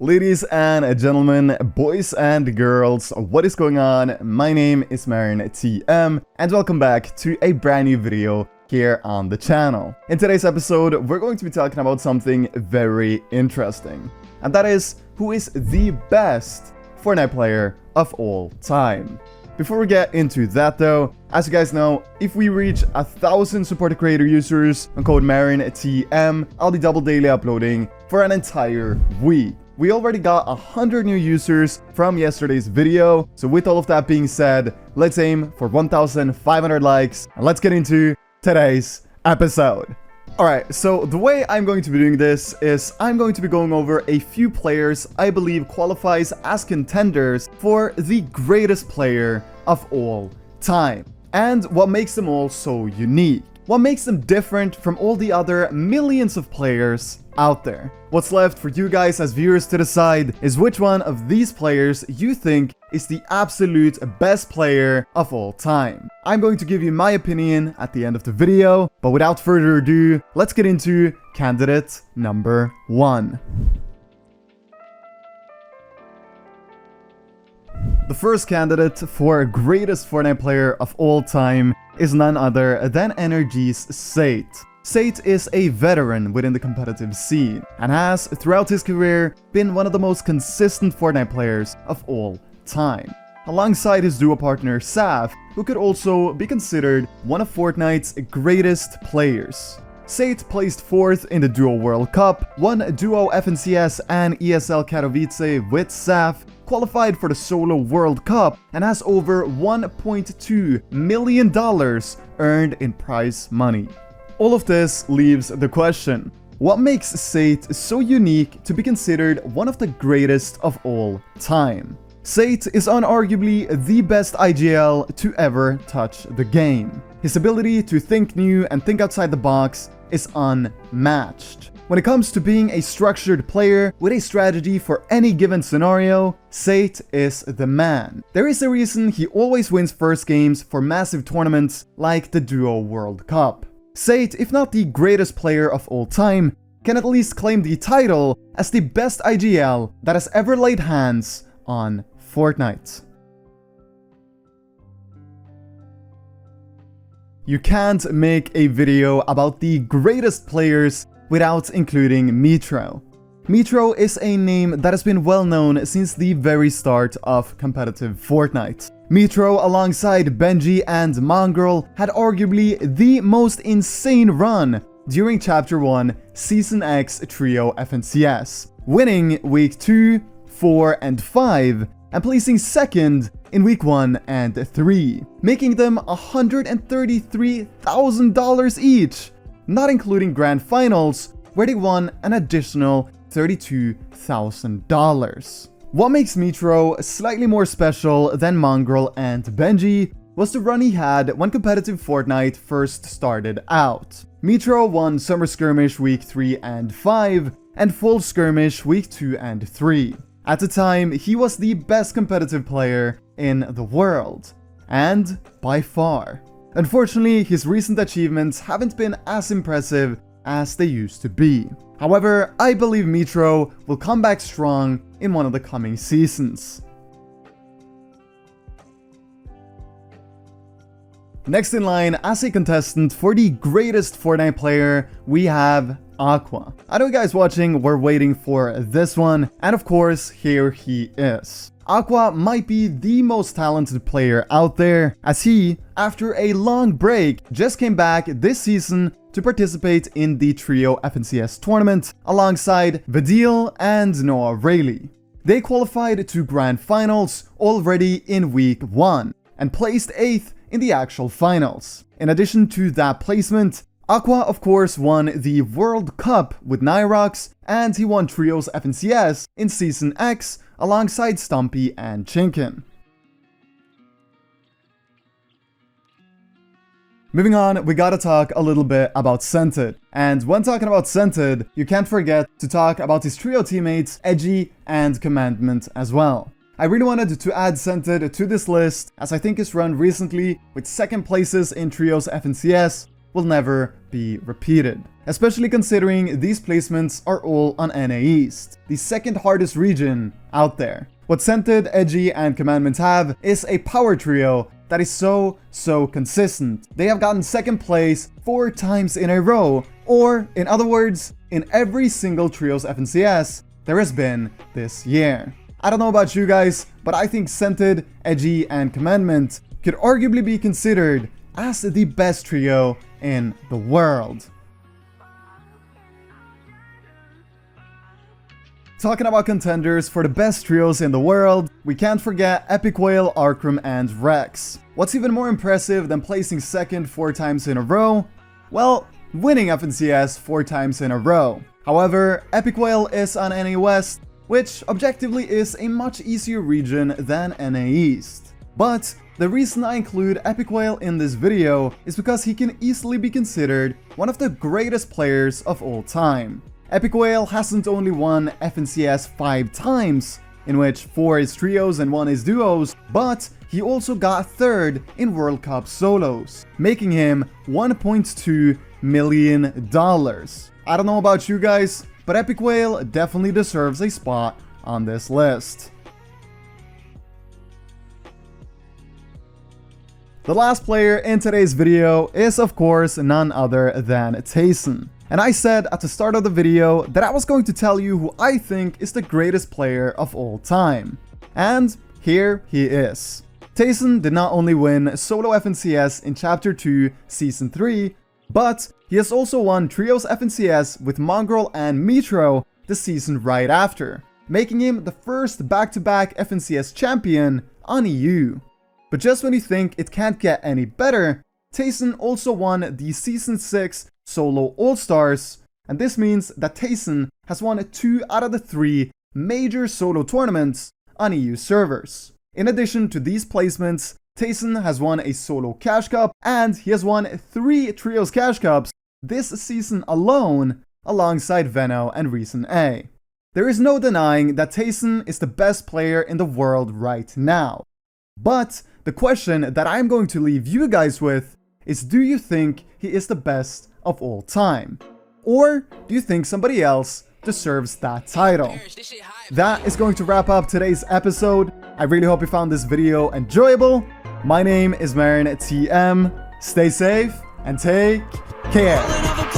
Ladies and gentlemen, boys and girls, what is going on? My name is M1K3 and welcome back to a brand new video here on the channel. In today's episode, we're going to be talking about something very interesting, and that is who is the best Fortnite player of all time. Before we get into that though, as you guys know, if we reach 1,000 supported creator users on code MarinTM, I'll be double daily uploading for an entire week. We already got 100 new users from yesterday's video, so with all of that being said, let's aim for 1,500 likes and let's get into today's episode. Alright, so the way I'm going to be doing this is I'm going to be going over a few players I believe qualifies as contenders for the greatest player of all time, and what makes them all so unique. What makes them different from all the other millions of players out there. What's left for you guys as viewers to decide is which one of these players you think is the absolute best player of all time. I'm going to give you my opinion at the end of the video, but without further ado, let's get into candidate number 1. The first candidate for greatest Fortnite player of all time is none other than NRG's Sate. Sate is a veteran within the competitive scene and has, throughout his career, been one of the most consistent Fortnite players of all time, alongside his duo partner Saf, who could also be considered one of Fortnite's greatest players. Sate placed 4th in the Duo World Cup, won Duo FNCS and ESL Katowice with Saf, qualified for the Solo World Cup, and has over $1.2 million earned in prize money. All of this leaves the question, what makes Sate so unique to be considered one of the greatest of all time? Sate is unarguably the best IGL to ever touch the game. His ability to think new and think outside the box is unmatched. When it comes to being a structured player with a strategy for any given scenario, Sate is the man. There is a reason he always wins first games for massive tournaments like the Duo World Cup. Sate, if not the greatest player of all time, can at least claim the title as the best IGL that has ever laid hands on Fortnite. You can't make a video about the greatest players without including Metro. Metro is a name that has been well known since the very start of competitive Fortnite. Metro, alongside Benji and Mongrel, had arguably the most insane run during Chapter 1 Season X Trio FNCS, winning Week 2, 4, and 5, and placing 2nd in Week 1 and 3, making them $133,000 each, not including Grand Finals, where they won an additional $32,000. What makes Metro slightly more special than Mongrel and Benji was the run he had when competitive Fortnite first started out. Metro won Summer Skirmish Week 3 and 5, and Fall Skirmish Week 2 and 3. At the time, he was the best competitive player in the world, and by far. Unfortunately, his recent achievements haven't been as impressive as they used to be. However, I believe Metro will come back strong in one of the coming seasons. Next in line as a contestant for the greatest Fortnite player, we have Aqua. I know you guys watching were waiting for this one, and of course, here he is. Aqua might be the most talented player out there, as he, after a long break, just came back this season to participate in the Trio FNCS tournament alongside Vadil and Noah Rayleigh. They qualified to Grand Finals already in Week 1 and placed 8th in the actual finals. In addition to that placement, Aqua of course won the World Cup with Nyrox, and he won Trios FNCS in Season X alongside Stumpy and Chinkin. Moving on, we gotta talk a little bit about Scented. And when talking about Scented, you can't forget to talk about his trio teammates, Edgy and Commandment as well. I really wanted to add Scented to this list, as I think his run recently, with 2nd places in Trios FNCS, will never be repeated. Especially considering these placements are all on NA East, the second hardest region out there. What Scented, Edgy, and Commandment have is a power trio that is so consistent. They have gotten second place 4 times in a row, or in other words, in every single Trios FNCS there has been this year. I don't know about you guys, but I think Scented, Edgy, and Commandment could arguably be considered as the best trio in the world. Talking about contenders for the best trios in the world, we can't forget Epic Quail, Arkrum, and Rex. What's even more impressive than placing second 4 times in a row? Well, winning FNCS 4 times in a row. However, Epic Quail is on NA West, which objectively is a much easier region than NA East. But the reason I include Epic Quail in this video is because he can easily be considered one of the greatest players of all time. Epic Quail hasn't only won FNCS 5 times, in which 4 is trios and 1 is duos, but he also got 3rd in World Cup solos, making him $1.2 million. I don't know about you guys, but Epic Quail definitely deserves a spot on this list. The last player in today's video is of course none other than Tayson. And I said at the start of the video that I was going to tell you who I think is the greatest player of all time. And here he is. Tayson did not only win Solo FNCS in Chapter 2, Season 3, but he has also won Trios FNCS with Mongrel and Metro the season right after, making him the first back-to-back FNCS champion on EU. But just when you think it can't get any better, Tayson also won the Season 6 Solo All-Stars, and this means that Tayson has won 2 out of the 3 major solo tournaments on EU servers. In addition to these placements, Tayson has won a solo Cash Cup, and he has won 3 Trios Cash Cups this season alone, alongside Veno and Reason A. There is no denying that Tayson is the best player in the world right now. But the question that I'm going to leave you guys with is, do you think he is the best of all time? Or do you think somebody else deserves that title? That is going to wrap up today's episode. I really hope you found this video enjoyable. My name is M1K3 Editz. Stay safe and take care.